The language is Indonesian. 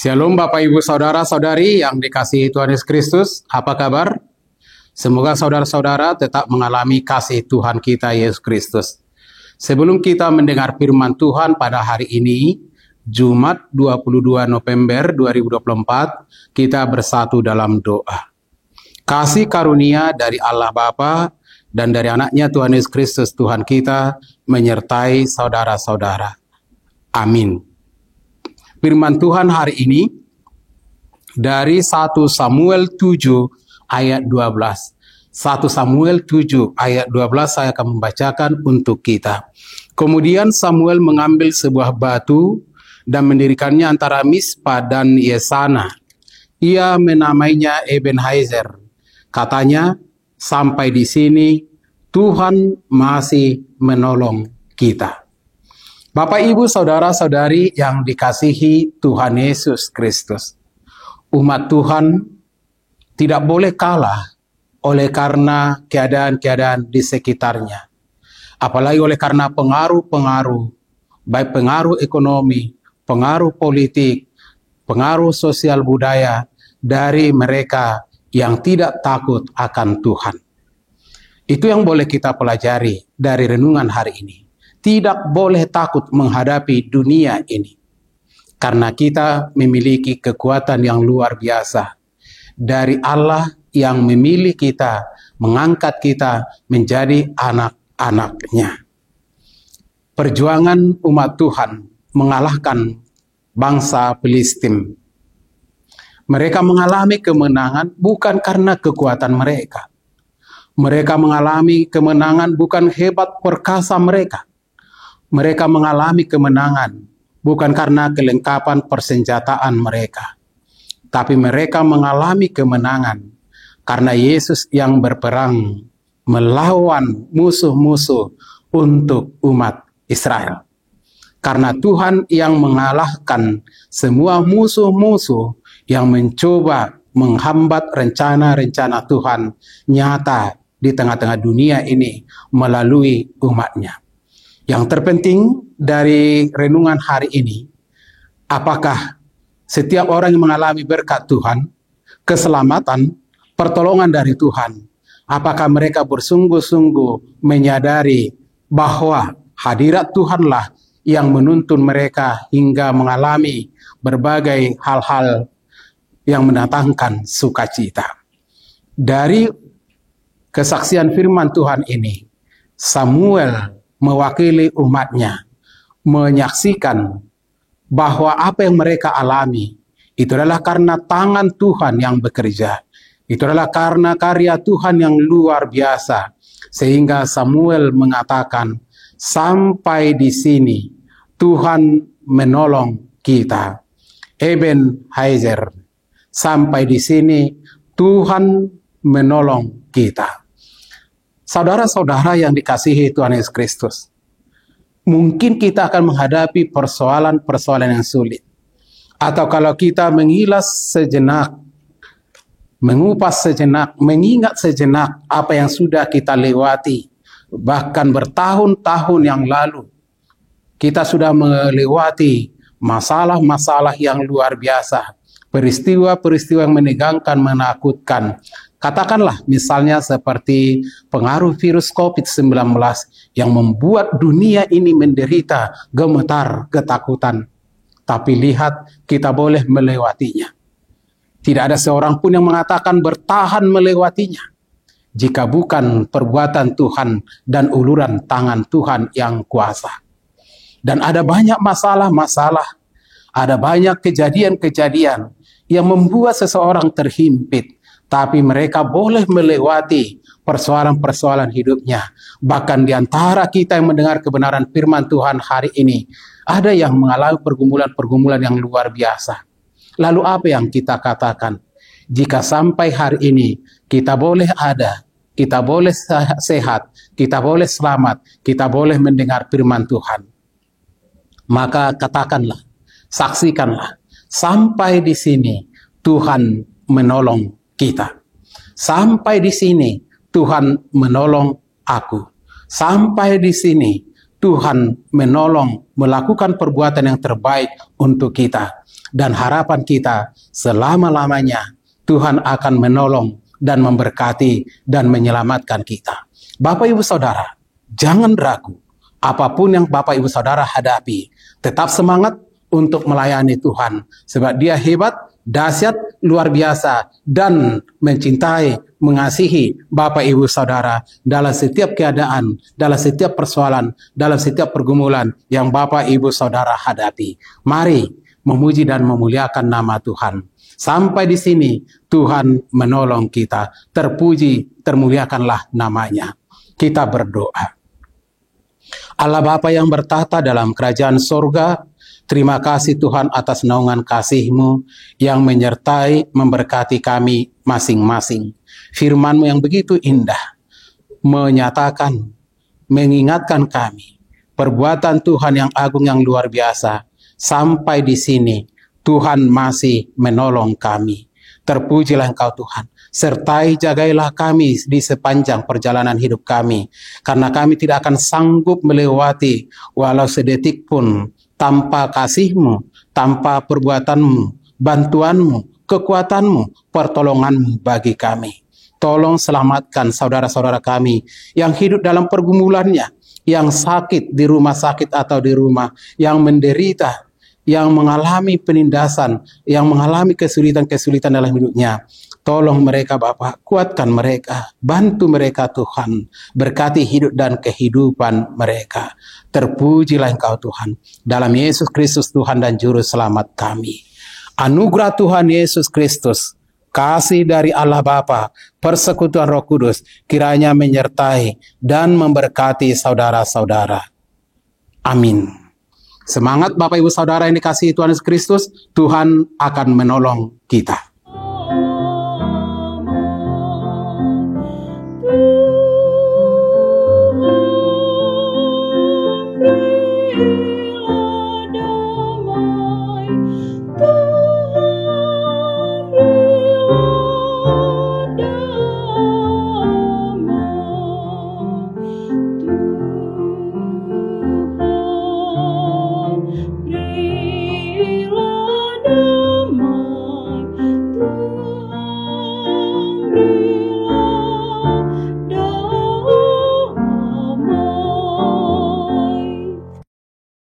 Shalom Bapak Ibu Saudara-saudari yang dikasihi Tuhan Yesus Kristus, apa kabar? Semoga saudara-saudara tetap mengalami kasih Tuhan kita Yesus Kristus. Sebelum kita mendengar firman Tuhan pada hari ini, Jumat 22 November 2024, kita bersatu dalam doa. Kasih karunia dari Allah Bapa dan dari anaknya Tuhan Yesus Kristus Tuhan kita menyertai saudara-saudara. Amin. Firman Tuhan hari ini dari 1 Samuel 7 ayat 12. 1 Samuel 7 ayat 12 saya akan membacakan untuk kita. Kemudian Samuel mengambil sebuah batu dan mendirikannya antara Mispa dan Yesana. Ia menamainya Ebenezer. Katanya, sampai di sini Tuhan masih menolong kita. Bapak, Ibu, Saudara-saudari yang dikasihi Tuhan Yesus Kristus. Umat Tuhan tidak boleh kalah oleh karena keadaan-keadaan di sekitarnya. Apalagi oleh karena pengaruh-pengaruh, baik pengaruh ekonomi, pengaruh politik, pengaruh sosial budaya dari mereka yang tidak takut akan Tuhan. Itu yang boleh kita pelajari dari renungan hari ini. Tidak boleh takut menghadapi dunia ini. Karena kita memiliki kekuatan yang luar biasa. Dari Allah yang memilih kita, mengangkat kita menjadi anak-anaknya. Perjuangan umat Tuhan mengalahkan bangsa Filistin. Mereka mengalami kemenangan bukan karena kekuatan mereka. Mereka mengalami kemenangan bukan hebat perkasa mereka. Mereka mengalami kemenangan bukan karena kelengkapan persenjataan mereka, tapi mereka mengalami kemenangan karena Yesus yang berperang melawan musuh-musuh untuk umat Israel. Karena Tuhan yang mengalahkan semua musuh-musuh yang mencoba menghambat rencana-rencana Tuhan nyata di tengah-tengah dunia ini melalui umatnya. Yang terpenting dari renungan hari ini, apakah setiap orang yang mengalami berkat Tuhan, keselamatan, pertolongan dari Tuhan, apakah mereka bersungguh-sungguh menyadari bahwa hadirat Tuhanlah yang menuntun mereka hingga mengalami berbagai hal-hal yang mendatangkan sukacita. Dari kesaksian firman Tuhan ini, Samuel mewakili umatnya, menyaksikan bahwa apa yang mereka alami itu adalah karena tangan Tuhan yang bekerja. Itu adalah karena karya Tuhan yang luar biasa. Sehingga Samuel mengatakan, sampai di sini Tuhan menolong kita. Ebenezer, sampai di sini Tuhan menolong kita. Saudara-saudara yang dikasihi Tuhan Yesus Kristus, mungkin kita akan menghadapi persoalan-persoalan yang sulit. Atau kalau kita mengilas sejenak, mengupas sejenak, mengingat sejenak apa yang sudah kita lewati, bahkan bertahun-tahun yang lalu, kita sudah melewati masalah-masalah yang luar biasa, peristiwa-peristiwa yang menegangkan, menakutkan. Katakanlah misalnya seperti pengaruh virus COVID-19 yang membuat dunia ini menderita, gemetar, ketakutan. Tapi lihat, kita boleh melewatinya. Tidak ada seorang pun yang mengatakan bertahan melewatinya, jika bukan perbuatan Tuhan dan uluran tangan Tuhan yang kuasa. Dan ada banyak masalah-masalah, ada banyak kejadian-kejadian yang membuat seseorang terhimpit. Tapi mereka boleh melewati persoalan-persoalan hidupnya. Bahkan di antara kita yang mendengar kebenaran firman Tuhan hari ini, ada yang mengalami pergumulan-pergumulan yang luar biasa. Lalu apa yang kita katakan? Jika sampai hari ini kita boleh ada, kita boleh sehat, kita boleh selamat, kita boleh mendengar firman Tuhan, maka katakanlah, saksikanlah, sampai di sini Tuhan menolong kita. Sampai di sini Tuhan menolong aku. Sampai di sini Tuhan menolong melakukan perbuatan yang terbaik untuk kita. dan harapan kita selama-lamanya Tuhan akan menolong dan memberkati dan menyelamatkan kita. Bapak Ibu Saudara, jangan ragu. Apapun yang Bapak Ibu Saudara hadapi, tetap semangat untuk melayani Tuhan. Sebab Dia hebat, dahsyat, luar biasa, dan mencintai, mengasihi Bapak Ibu Saudara dalam setiap keadaan, dalam setiap persoalan, dalam setiap pergumulan yang Bapak Ibu Saudara hadapi. Mari memuji dan memuliakan nama Tuhan. Sampai di sini Tuhan menolong kita. Terpuji, termuliakanlah namanya. Kita berdoa. Allah Bapa yang bertahta dalam kerajaan sorga, terima kasih Tuhan atas naungan kasih-Mu yang menyertai, memberkati kami masing-masing. Firman-Mu yang begitu indah, menyatakan, mengingatkan kami, perbuatan Tuhan yang agung yang luar biasa. Sampai di sini, Tuhan masih menolong kami. Terpujilah Engkau Tuhan. Sertai jagailah kami di sepanjang perjalanan hidup kami. Karena kami tidak akan sanggup melewati walau sedetik pun tanpa kasih-Mu, tanpa perbuatan-Mu, bantuan-Mu, kekuatan-Mu, pertolongan-Mu bagi kami. Tolong selamatkan saudara-saudara kami yang hidup dalam pergumulannya, yang sakit di rumah sakit atau di rumah, yang menderita, yang mengalami penindasan, yang mengalami kesulitan-kesulitan dalam hidupnya. Tolong mereka Bapa, kuatkan mereka, bantu mereka Tuhan, berkati hidup dan kehidupan mereka. Terpujilah Engkau Tuhan, dalam Yesus Kristus Tuhan dan Juru Selamat kami. Anugerah Tuhan Yesus Kristus, kasih dari Allah Bapa, persekutuan Roh Kudus, kiranya menyertai dan memberkati saudara-saudara. Amin. Semangat Bapak Ibu Saudara yang dikasihi Tuhan Yesus Kristus, Tuhan akan menolong kita.